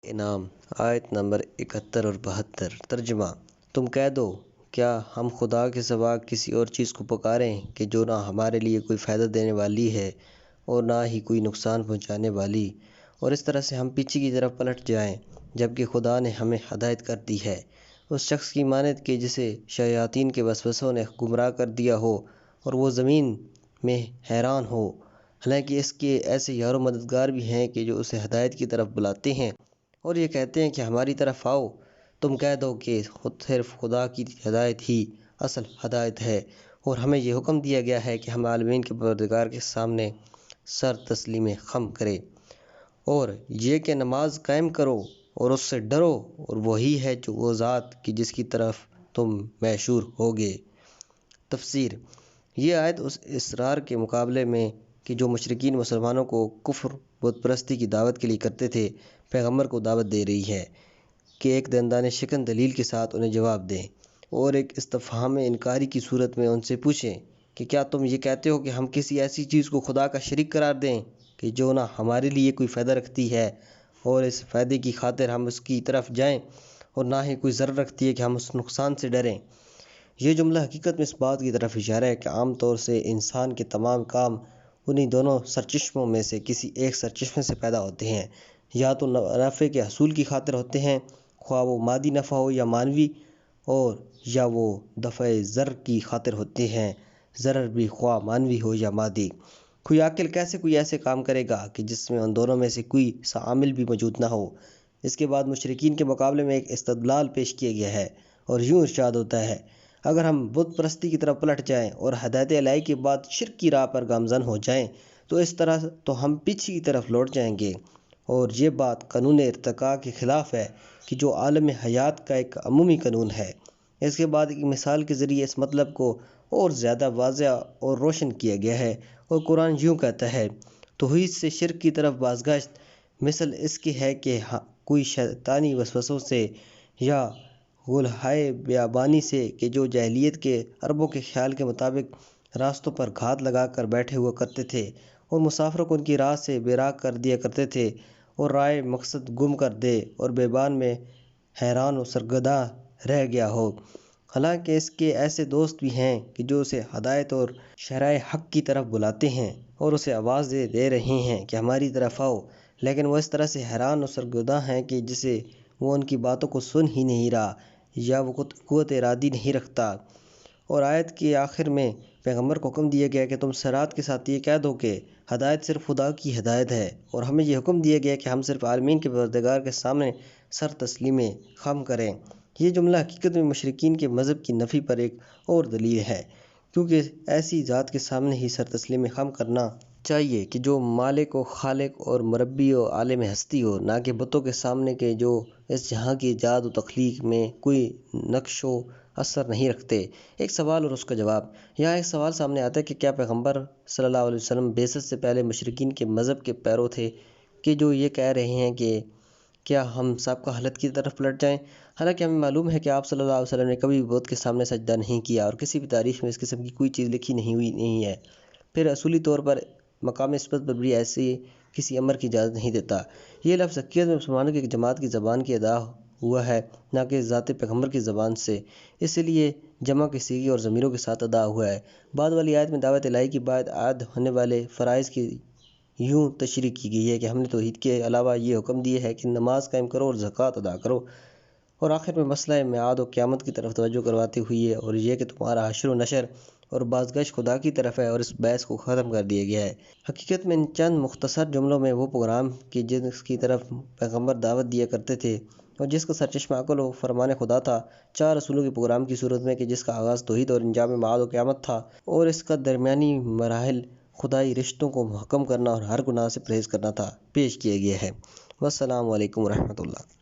انعام آیت نمبر 71 اور 72 ترجمہ تم کہہ دو کیا ہم خدا کے سوا کسی اور چیز کو پکاریں کہ جو نہ ہمارے لیے کوئی فائدہ دینے والی ہے اور نہ ہی کوئی نقصان پہنچانے والی، اور اس طرح سے ہم پیچھے کی طرف پلٹ جائیں جبکہ خدا نے ہمیں ہدایت کر دی ہے، اس شخص کی مانند کہ جسے شیاطین کے وسوسوں نے گمراہ کر دیا ہو اور وہ زمین میں حیران ہو، حالانکہ اس کے ایسے یار و مددگار بھی ہیں کہ جو اسے ہدایت کی طرف بلاتے ہیں اور یہ کہتے ہیں کہ ہماری طرف آؤ۔ تم کہہ دو کہ صرف خدا کی ہدایت ہی اصل ہدایت ہے، اور ہمیں یہ حکم دیا گیا ہے کہ ہم عالمین کے پروردگار کے سامنے سر تسلیم خم کریں، اور یہ کہ نماز قائم کرو اور اس سے ڈرو، اور وہی ہے جو وہ ذات کی جس کی طرف تم محشور ہوگے۔ تفسیر: یہ آیت اس اصرار کے مقابلے میں کہ جو مشرکین مسلمانوں کو کفر بت پرستی کی دعوت کے لیے کرتے تھے، پیغمبر کو دعوت دے رہی ہے کہ ایک دندانِ شکن دلیل کے ساتھ انہیں جواب دیں، اور ایک استفہام انکاری کی صورت میں ان سے پوچھیں کہ کیا تم یہ کہتے ہو کہ ہم کسی ایسی چیز کو خدا کا شریک قرار دیں کہ جو نہ ہمارے لیے کوئی فائدہ رکھتی ہے اور اس فائدے کی خاطر ہم اس کی طرف جائیں، اور نہ ہی کوئی ضرر رکھتی ہے کہ ہم اس نقصان سے ڈریں۔ یہ جملہ حقیقت میں اس بات کی طرف اشارہ ہے کہ عام طور سے انسان کے تمام کام انہی دونوں سرچشموں میں سے کسی ایک سرچشمے سے پیدا ہوتے ہیں، یا تو نفع کے حصول کی خاطر ہوتے ہیں، خواہ وہ مادی نفع ہو یا معنوی، اور یا وہ دفع ضر کی خاطر ہوتے ہیں، ضرر بھی خواہ معنوی ہو یا مادی۔ کوئی عاقل کیسے کوئی ایسے کام کرے گا کہ جس میں ان دونوں میں سے کوئی سا عامل بھی موجود نہ ہو؟ اس کے بعد مشرکین کے مقابلے میں ایک استدلال پیش کیا گیا ہے، اور یوں ارشاد ہوتا ہے: اگر ہم بت پرستی کی طرف پلٹ جائیں اور ہدایت الہی کے بعد شرک کی راہ پر گامزن ہو جائیں تو اس طرح تو ہم پیچھے کی طرف لوٹ جائیں گے، اور یہ بات قانون ارتقاء کے خلاف ہے کہ جو عالم حیات کا ایک عمومی قانون ہے۔ اس کے بعد ایک مثال کے ذریعے اس مطلب کو اور زیادہ واضح اور روشن کیا گیا ہے، اور قرآن یوں کہتا ہے: توحید سے شرک کی طرف بازگشت مثل اس کی ہے کہ کوئی شیطانی وسوسوں سے یا غلہائے بیابانی سے کہ جو جاہلیت کے عربوں کے خیال کے مطابق راستوں پر گھات لگا کر بیٹھے ہوا کرتے تھے اور مسافروں کو ان کی راہ سے بے راہ کر دیا کرتے تھے، اور رائے مقصد گم کر دے اور بیابان میں حیران و سرگرداں رہ گیا ہو، حالانکہ اس کے ایسے دوست بھی ہیں کہ جو اسے ہدایت اور شرائع حق کی طرف بلاتے ہیں اور اسے آواز دے رہے ہیں کہ ہماری طرف آؤ، لیکن وہ اس طرح سے حیران و سرگرداں ہیں کہ جسے وہ ان کی باتوں کو سن ہی نہیں رہا یا وہ قوت ارادی نہیں رکھتا۔ اور آیت کے آخر میں پیغمبر کو حکم دیا گیا کہ تم صراط کے ساتھ یہ کہہ دو کہ ہدایت صرف خدا کی ہدایت ہے، اور ہمیں یہ حکم دیا گیا کہ ہم صرف عالمین کے پروردگار کے سامنے سر تسلیم خم کریں۔ یہ جملہ حقیقت میں مشرکین کے مذہب کی نفی پر ایک اور دلیل ہے، کیونکہ ایسی ذات کے سامنے ہی سر تسلیم خم کرنا چاہیے کہ جو مالک و خالق اور مربی و عالم ہستی ہو، نہ کہ بتوں کے سامنے کہ جو اس جہاں کی ایجاد و تخلیق میں کوئی نقش و اثر نہیں رکھتے۔ ایک سوال اور اس کا جواب۔ یہاں ایک سوال سامنے آتا ہے کہ کیا پیغمبر صلی اللہ علیہ وسلم بعثت سے پہلے مشرکین کے مذہب کے پیرو تھے کہ جو یہ کہہ رہے ہیں کہ کیا ہم سابقہ حالت کی طرف پلٹ جائیں؟ حالانکہ ہمیں معلوم ہے کہ آپ صلی اللہ علیہ وسلم نے کبھی بھی بت کے سامنے سجدہ نہیں کیا، اور کسی بھی تاریخ میں اس قسم کی کوئی چیز لکھی نہیں ہے۔ پھر اصولی طور پر مقام نسبت پر بھی ایسے کسی امر کی اجازت نہیں دیتا۔ یہ لفظ حقیقت میں مسلمانوں کی ایک جماعت کی زبان کی ادا ہوا ہے، نہ کہ ذات پیغمبر کی زبان سے، اس لیے جمع کے صیغے اور ضمیروں کے ساتھ ادا ہوا ہے۔ بعد والی آیت میں دعوت الہی کے بعد عائد ہونے والے فرائض کی یوں تشریح کی گئی ہے کہ ہم نے توحید کے علاوہ یہ حکم دیا ہے کہ نماز قائم کرو اور زکوٰۃ ادا کرو، اور آخر میں مسئلہ معاد و قیامت کی طرف توجہ کرواتے ہوئے اور یہ کہ تمہارا حشر و نشر اور بازگشت خدا کی طرف ہے، اور اس بحث کو ختم کر دیا گیا ہے۔ حقیقت میں ان چند مختصر جملوں میں وہ پروگرام کہ جس کی طرف پیغمبر دعوت دیا کرتے تھے اور جس کا سرچشمہ عقل و فرمان خدا تھا، 4 اصولوں کے پروگرام کی صورت میں کہ جس کا آغاز توحید اور انجام معاد و قیامت تھا، اور اس کا درمیانی مراحل خدائی رشتوں کو محکم کرنا اور ہر گناہ سے پرہیز کرنا تھا، پیش کیا گیا ہے۔ والسلام علیکم ورحمۃ اللہ۔